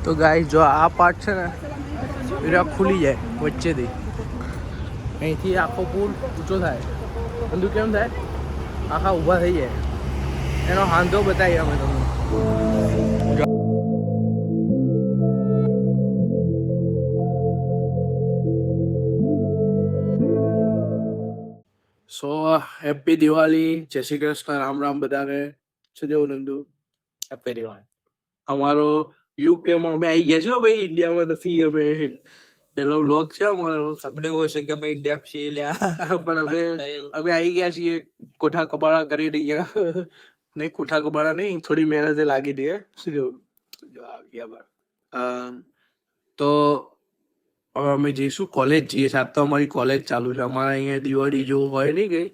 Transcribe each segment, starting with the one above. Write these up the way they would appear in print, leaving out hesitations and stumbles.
તો ગાઈસ જો આ પાર્ટ છે ને એ ખુલી જાય વચ્ચેથી, અહીંથી આખો પુલ ઊંચો થાય. બધું કેમ થાય? આખા ઊભા થઈ જાય. એનો હાંધો બતાવીએ અમે તમને. સો હેપી દિવાળી, જય શ્રી કૃષ્ણ, રામ રામ બધાને. શું જેવું નંદુ? હેપી દિવાળી. અમારો યુકેમાં અમે આવી ગયા છો ભાઈ, ઇન્ડિયામાં નથી. અમે પેલો બ્લોગ છે અમારો, આપણે હોય છે કે અમે ઇન્ડિયા છીએ લ્યા, પણ અમે આવી ગયા છીએ કોઠા કબાડા કરી રહ્યા. નહીં કોઠા કબાડા નહીં, થોડી મહેનત લાગી દઈએ. શું જેવું? તો હવે અમે જઈશું કોલેજ જઈએ. સાત તો અમારી કોલેજ ચાલુ છે. અમારા અહીંયા દિવાળી જેવું હોય નહીં કઈ,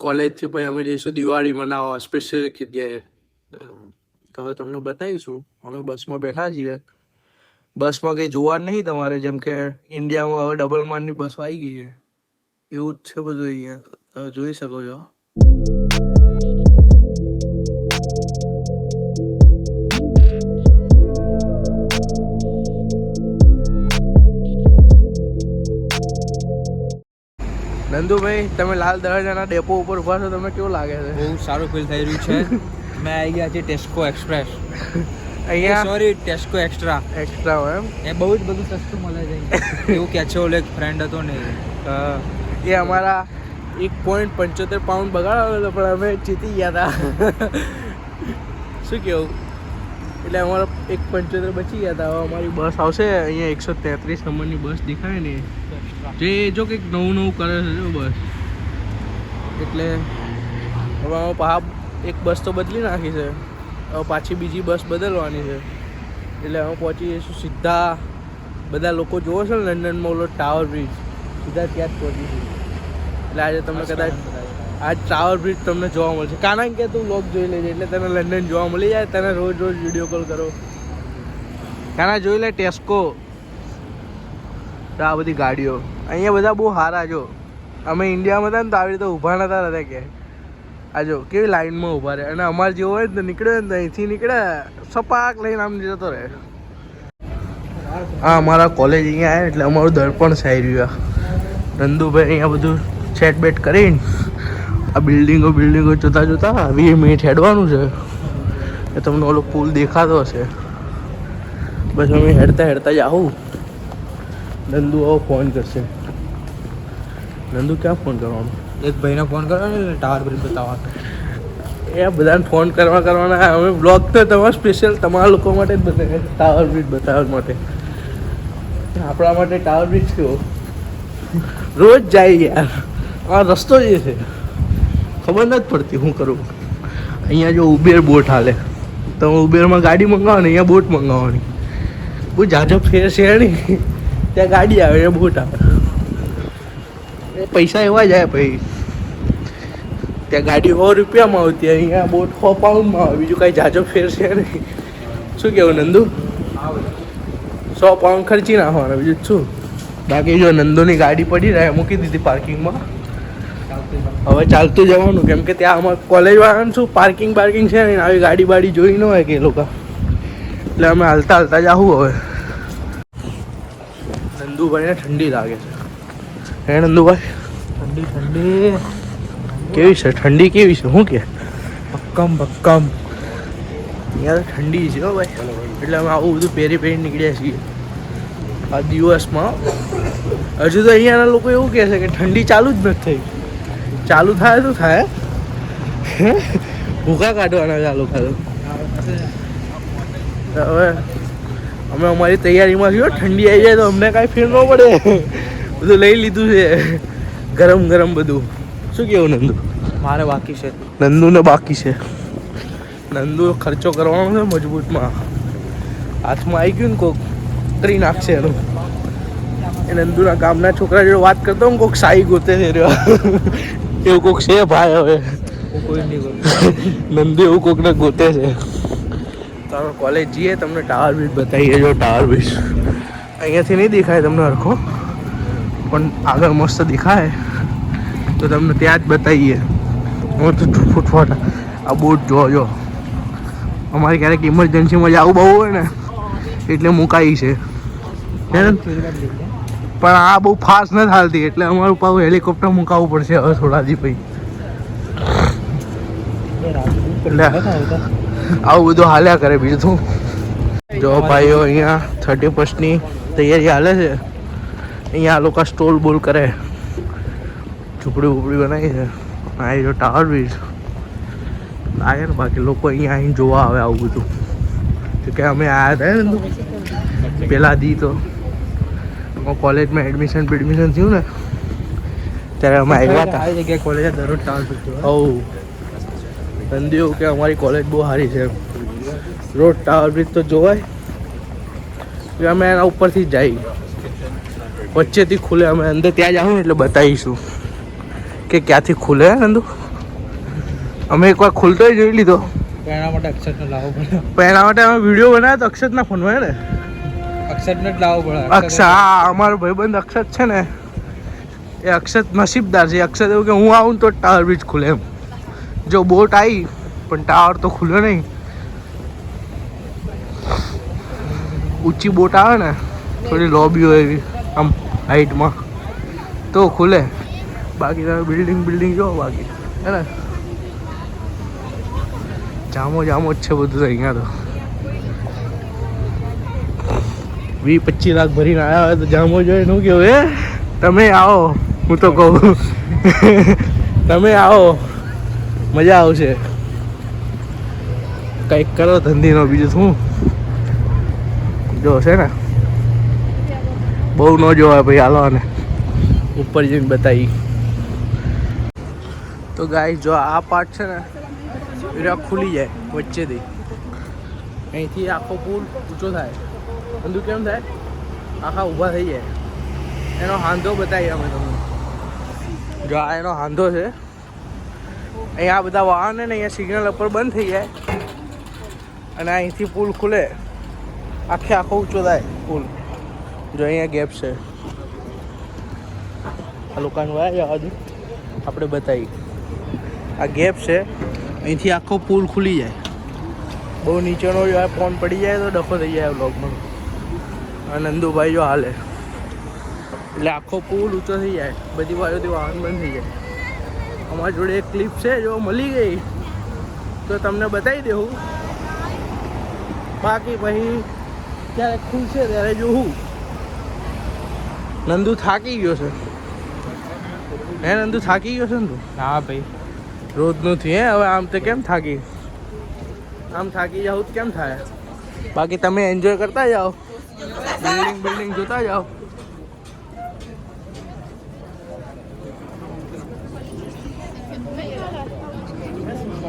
કોલેજથી પછી અમે જઈશું દિવાળી મનાવવા સ્પેશિયલ જગ્યાએ. તો હવે તમને બતાવીશું. અમે બસમાં બેઠા છીએ. બસમાં કંઈ જોવા નહીં તમારે, જેમ કે ઇન્ડિયામાં હવે ડબલ મારની બસ આવી ગઈ છે, એવું જ છે બધું અહીંયા. તમે જોઈ શકો છો. નંદુભાઈ, તમે લાલ દરવાજાના ડેપો ઉપર ઉભા છો, તમે કેવું લાગે છે? બહુ સારું ફીલ થઈ રહ્યું છે. મેં આવી ગયા છે ટેસ્કો એક્સપ્રેસ. અહીંયા સોરી, ટેસ્કો એક્સ્ટ્રા હોય એમ. એ બહુ જ બધું સસ્તું મળે છે એવું કે છે. ઓલો એક ફ્રેન્ડ હતો ને, એ અમારા 1.75 પાઉન્ડ બગાડ્યો હતો, પણ અમે જીતી ગયા હતા. શું કેવું? એટલે અમારા 1.75 બચી ગયા હતા. હવે અમારી બસ આવશે અહીંયા 133 નંબરની બસ દેખાય ને, જે જો કંઈક નવું કરે છે જો બસ. એટલે હવે અમે એક બસ તો બદલી નાખી છે, હવે પાછી બીજી બસ બદલવાની છે. એટલે અમે પહોંચી જઈશું સીધા. બધા લોકો જોવો છો ને લંડનમાં ઓલો ટાવર બ્રિજ, સીધા ત્યાં જ પહોંચીશું. એટલે આજે તમને કદાચ આજ ટાવર બ્રિજ તમને જોવા મળશે. કારણ કે તું વ્લોગ જોઈ લેજે એટલે તને લંડન જોવા મળી જાય. તને રોજ વિડીયો કોલ કરો. કાના જોઈ લે ટેસ્કો. આ બધી ગાડીઓ અહીંયા બધા બહુ સારા. જો અમે ઇન્ડિયામાં હતા ને તો આવી રીતે ઊભા નતા રહેતા કે આ જો કેવી લાઈનમાં ઊભા રહે. અને અમારે જેવો હોય ને તો નીકળે ને અહીંથી નીકળે સપાક લઈને આમ જતો રહે. હા, અમારા કોલેજ અહીંયા આવે એટલે અમારું દર્પણ સાઈ રહ્યું. નંદુભાઈ અહીંયા બધું સેટ બેટ કરીને આ બિલ્ડિંગો જોતા 20 મિનિટ હેડવાનું છે. એ તમને ઓલો પુલ દેખાતો હશે. બસ અમે હેડતા જ આવું. નંદુ આવો ફોન કરશે. નંદુ ક્યાં ફોન કરવાનો? એક ભાઈને ફોન કરવાનો ને ટાવર બ્રિજ બતાવવાનો. એ બધાને ફોન કરવાના. અમે બ્લોગ તો તમારા સ્પેશિયલ તમારા લોકો માટે જ બતાવે, ટાવર બ્રિજ બતાવવા માટે. આપણા માટે ટાવર બ્રિજ કેવો રોજ જાય યાર. આ રસ્તો જે છે ખબર નથી પડતી શું કરું. અહીંયા જો ઉબેર બોટ હાલે, તમે ઉબેરમાં ગાડી મંગાવો ને અહીંયા બોટ મંગાવવાની. બહુ જાજો ફેર છે નહીં. ત્યાં ગાડી આવે, એ બોટ આવે. એ પૈસા એવા જાય ભાઈ. ત્યાં ગાડી 100 રૂપિયામાં આવતી, અહીંયા બોટ 100 પાઉન્ડમાં આવે. બીજું કાંઈ જાજો ફેર છે નહીં. શું કહેવું નંદુ? 100 પાઉન્ડ ખર્ચી નાખવાના, બીજું શું. બાકી જો નંદુની ગાડી પડી રહે, મૂકી દીધી પાર્કિંગમાં. હવે ચાલતું જવાનું, કેમ કે ત્યાં અમારે કોલેજ વાળાને શું પાર્કિંગ છે ને, આવી ગાડી જોઈ ન હોય કે એ લોકો. એટલે અમે હાલતા જાવું. હવે નંદુભાઈને ઠંડી લાગે છે. હે નંદુભાઈ? ઠંડી કેવી છે? ઠંડી કેવી છે? શું કે ભક્કમ યાર ઠંડી છે હો ભાઈ. એટલે અમે આવું બધું પહેરી નીકળ્યા છીએ આ દિવસમાં. હજુ તો અહીંયાના લોકો એવું કહે છે કે ઠંડી ચાલુ જ નથી થઈ. ચાલુ થાય તો થાય, ભૂકા કાઢવાના ચાલુ ખાધો. હવે અમે અમારી તૈયારીમાં છીએ. ઠંડી આવી જાય તો અમને કાંઈ ફેર ન પડે. બધું લઈ લીધું છે ગરમ બધું. શું કેવું નંદુ? મારે બાકી છે. નંદુને બાકી છે. નંદુ ખર્ચો કરવાનો છે મજબૂતમાં. હાથમાં આવી ગયું ને કોક કરી નાખશે એનું. એ નંદુના ગામના છોકરા જોડે વાત કરતો હું, કોક સાઈ ગોતે છે એવું કોક છે ભાઈ. હવે કોઈ નહીં નંદુ એવું કોકને ગોતે છે. તો અમે કોલેજ જઈએ, તમને ટાવર બ્રિજ બતાવીએ. જો ટાવર બ્રિજ અહીંયાથી નહીં દેખાય તમને હરખો, પણ આગળ મસ્ત દેખાય તો તમને ત્યાં જ બતાવીએ. હું તો ફૂટફાટ આ બોટ જો અમારે ક્યારેક ઇમરજન્સીમાં જવું બહુ હોય ને એટલે મુકાઈ છે પણ આ બહુ ફાસ્ટ નથી હાલતી એટલે અમારું પાછું હેલિકોપ્ટર મુકાવવું પડશે હવે થોડા દી પછી એટલે આવું બધું હાલ્યા કરે બીજું શું. જો ભાઈઓ અહીંયા 31ની તૈયારી હાલે છે. અહીંયા આ લોકો સ્ટોલ બોલ કરે, ઝૂંપડી વૂપડી બનાવી છે. આ જો ટાવર બ્રિજ લાગે ને, બાકી લોકો અહીંયા આવીને જોવા આવે આવું બધું. તો કે અમે આવ્યા હતા ને પેલા દી તો કોલેજમાં એડમિશન થયું ને ત્યારે અમે આવ્યા હતા. આ જગ્યાએ કોલેજ દરરોજ ટાવર ધંધી કે અમારી કોલેજ બહુ સારી છે, રોડ ટાવર બ્રિજ તો જોવાય. અમે એના ઉપરથી જ જઈએ, વચ્ચેથી ખુલે. અમે અંદર ત્યાં જાઉં એટલે બતાવીશું કે ક્યાંથી ખુલે નંદુ. અમે એકવાર ખુલતો જોઈ લીધો, એના માટે અક્ષરને લાવવો પડે. પણ એના માટે અમે વિડીયો બનાવ્યો તો અક્ષતના ફોનમાં ને અક્ષરને જ લાવવો પડે. અક્ષર, હા અમારો ભાઈબંધ અક્ષત છે ને, એ અક્ષત નસીબદાર છે. અક્ષત એવું કે હું આવું ને તો ટાવર બ્રિજ ખુલે એમ. જો બોટ આવી પણ ટાવર તો ખુલ્યો નહીં. ઊંચી બોટ આવે ને, થોડી લોબી હોય એવી આમ હાઈટમાં તો ખુલે. બાકી તમે બિલ્ડિંગ જો બાકી હે ને જામો જ છે બધું અહીંયા તો. 20-25 લાખ ભરીને આવ્યા હોય તો જામો જોઈએ શું કેવું હે. તમે આવો, હું તો કહું તમે આવો, મજા આવશે. કંઈક કરો ધંધીનો, બીજું શું. જો છે ને બહુ ન જોવાય ભાઈ, હાલો ને ઉપર જઈને બતાવી. તો ગાઈસ જો આ પાર્ટ છે ને એ ખુલી જાય વચ્ચેથી, અહીંથી આખો પુલ ઊંચો થાય. બધું કેમ થાય, આખા ઊભા થઈ જાય. એનો હાંધો બતાવીએ અમે તમને. જો આ એનો હાંધો છે. અહીંયા બધા વાહન ને અહીંયા સિગ્નલ ઉપર બંધ થઈ જાય અને અહીંથી પુલ ખુલે, આખો ઊંચો થાય પુલ. જો અહીંયા ગેપ છે, આ લોકોનું વાય જવા દે, આપણે બતાવી. આ ગેપ છે, અહીંથી આખો પુલ ખુલી જાય. બહુ નીચેનો જો ફોન પડી જાય તો ડખો થઈ જાય બ્લોગમાં. અને નંદુભાઈ જો હાલે એટલે આખો પુલ ઊંચો થઈ જાય, બધી બાજુથી વાહન બંધ થઈ જાય. અમારી જોડે એક ક્લિપ છે, જો મળી ગઈ તો તમને બતાવી દેવું. બાકી પછી જ્યારે ખુલશે ત્યારે જોવું. નંદુ થાકી ગયો છે હે? નંદુ થાકી ગયો છે ને તું? હા ભાઈ, રોજનું થી હે. હવે આમ તો કેમ થાકી, આમ થાકી જાવ તો કેમ થાય. બાકી તમે એન્જોય કરતા જાઓ, બિલ્ડિંગ જોતા જાઓ.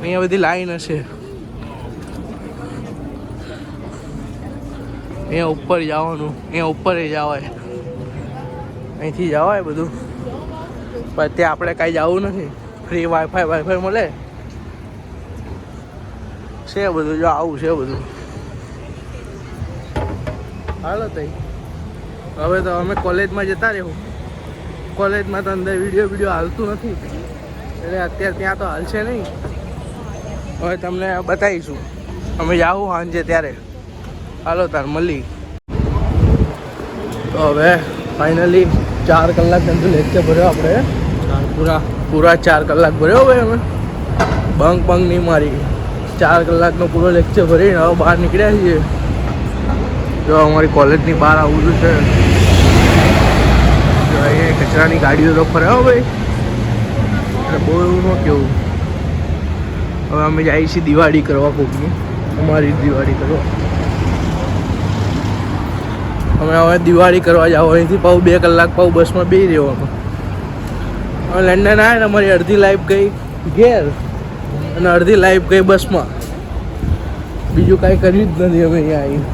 અહીંયા બધી લાઈન હશે. અહીંયા ઉપર જવાનું, અહીંયા ઉપર જવાય, અહીંથી જવાય બધું. પણ ત્યાં આપણે કાંઈ જવું નથી, ફ્રી વાઈફાઈ મળે છે બધું. જો આવું છે બધું. હાલો તઈ હવે તો અમે કોલેજમાં જતા રહેવું. કોલેજમાં તો અંદર વિડીયો હાલતું નથી એટલે અત્યારે ત્યાં તો હાલશે નહીં. હવે તમને બતાવીશું અમે જાવું સાંજે ત્યારે. હાલો તાર મળી. તો હવે ફાઇનલી 4 કલાક અંદર લેક્ચર ભર્યો આપણે. પૂરા 4 કલાક ભર્યો ભાઈ અમે. બંક નહીં મારી. 4 કલાકનો પૂરો લેક્ચર ભરીને હવે બહાર નીકળ્યા છીએ. જો અમારી કોલેજની બહાર આવું છે. જો અહીંયા કચરાની ગાડીઓ તો ફરે હો ભાઈ, એટલે બહુ એવું ન કેવું. હવે અમે જઈએ છીએ દિવાળી કરવા કોકની, અમારી દિવાળી કરવા. અમે હવે દિવાળી કરવા જાઓ. અહીંથી પાછું 2 કલાક પાછું બસમાં બેસી રહેવાનું. હવે લંડન આવે ને અમારી અડધી લાઈફ ગઈ ઘેર અને અડધી લાઈફ ગઈ બસમાં. બીજું કાંઈ કર્યું જ નથી અમે અહીંયા આવી.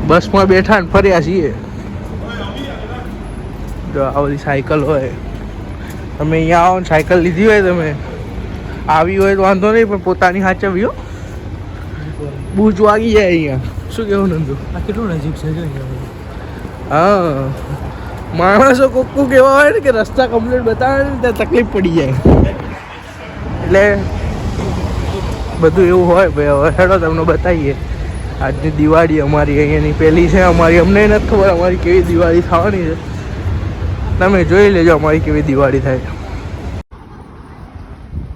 બસમાં બેઠા ને ફર્યા છીએ. જો આ બધી સાયકલ હોય, તમે અહીંયા આવો ને સાયકલ લીધી હોય, તમે આવી હોય તો વાંધો નહીં, પણ પોતાની સાચવવી હો. બૂચ વાગી જાય અહીંયા. શું કેવું નંદુ? આ કેટલું નજીક છે. હા, માણસો કોક એવા હોય ને કે રસ્તા કમ્પ્લીટ બતાવે ને ત્યાં તકલીફ પડી જાય. એટલે બધું એવું હોય ભાઈ. હવે હેડો તમને બતાવીએ આજની દિવાળી અમારી અહીંયાની પહેલી છે અમારી. અમને નથી ખબર અમારી કેવી દિવાળી થવાની છે. તમે જોઈ લેજો અમારી કેવી દિવાળી થાય.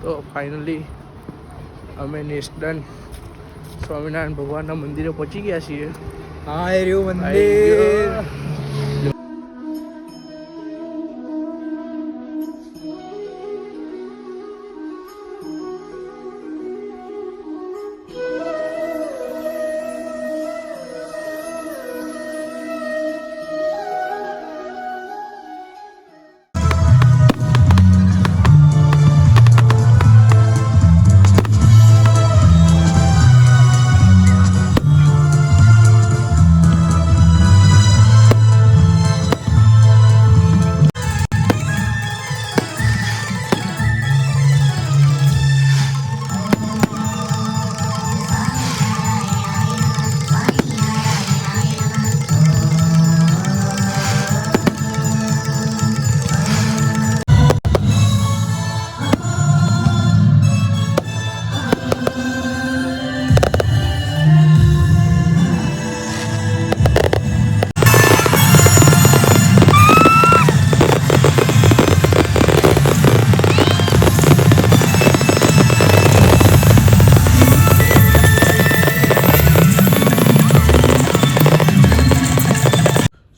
તો ફાઇનલી અમે નેસડન સ્વામિનારાયણ ભગવાનના મંદિરે પહોંચી ગયા છીએ. હા એ રહ્યું મંદિર.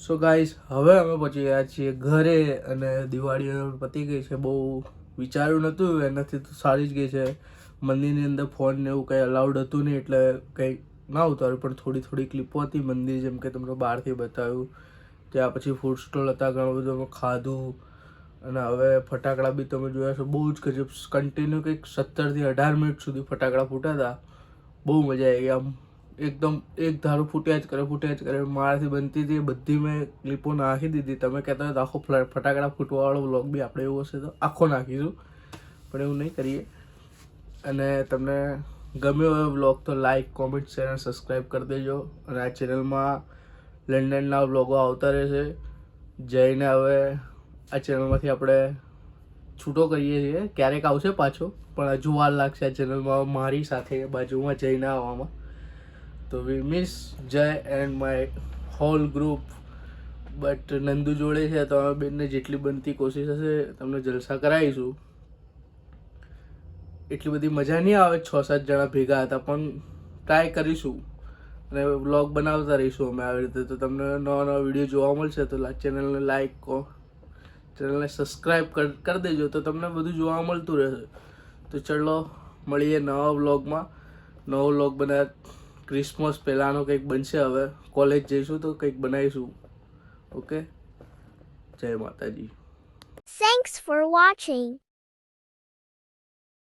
સો ગાઈસ હવે અમે પહોંચી ગયા છીએ ઘરે અને દિવાળી પતી ગઈ છે. બહુ વિચાર્યું નહોતું એનાથી તો સારી જ ગઈ છે. મંદિરની અંદર ફોન ને એવું કંઈ અલાઉડ હતું નહીં એટલે કંઈ ના ઉતાર્યું, પણ થોડી થોડી ક્લિપો હતી મંદિર જેમ કે તમને બહારથી બતાવ્યું. ત્યાં પછી ફૂડ સ્ટોલ હતા, ઘણું બધું અમે ખાધું. અને હવે ફટાકડા બી તમે જોયા છો બહુ જ ગજબ કન્ટિન્યુ કંઈક 17 થી 18 મિનિટ સુધી ફટાકડા ફૂટ્યા હતા. બહુ મજા આવી. આમ એકદમ એક ધારું ફૂટ્યા જ કરે. મારાથી બનતી હતી બધી મેં ક્લિપો નાખી દીધી. તમે કહેતા હોય તો આખો ફટાકડા ફૂટવાવાળો વ્લોગ બી આપણે એવું હશે તો આખો નાખીશું, પણ એવું નહીં કરીએ. અને તમને ગમ્યો હોય વ્લોગ તો લાઈક, કોમેન્ટ, શેર અને સબસ્ક્રાઈબ કરી દેજો. અને આ ચેનલમાં લંડનના વ્લોગો આવતા રહેશે. જઈને હવે આ ચેનલમાંથી આપણે છૂટો કરીએ છીએ. ક્યારેક આવશે પાછો, પણ હજુ વાર લાગશે આ ચેનલમાં મારી સાથે બાજુમાં જઈને આવવામાં. તો we miss Jay and my whole group. But Nandu જોડે છે તો અમે બેનને જેટલી બનતી કોશિશ હશે તમને જલસા કરાવીશું. એટલી બધી મજા નહીં આવે 6-7 જણા ભેગા હતા, પણ ટ્રાય કરીશું અને વ્લોગ બનાવતા રહીશું અમે આવી રીતે. તો તમને નવા નવા વિડીયો જોવા મળશે. તો ચેનલને લાઈક, ચેનલને સબસ્ક્રાઈબ કરી દેજો તો તમને બધું જોવા મળતું રહેશે. તો ચલો મળીએ નવા વ્લોગમાં. નવો વ્લોગ બનાવ ક્રિસમસ પહેલાંનો કંઈક બનશે. હવે કોલેજ જઈશું તો કંઈક બનાવીશું. ઓકે, જય માતાજી. Thanks for watching.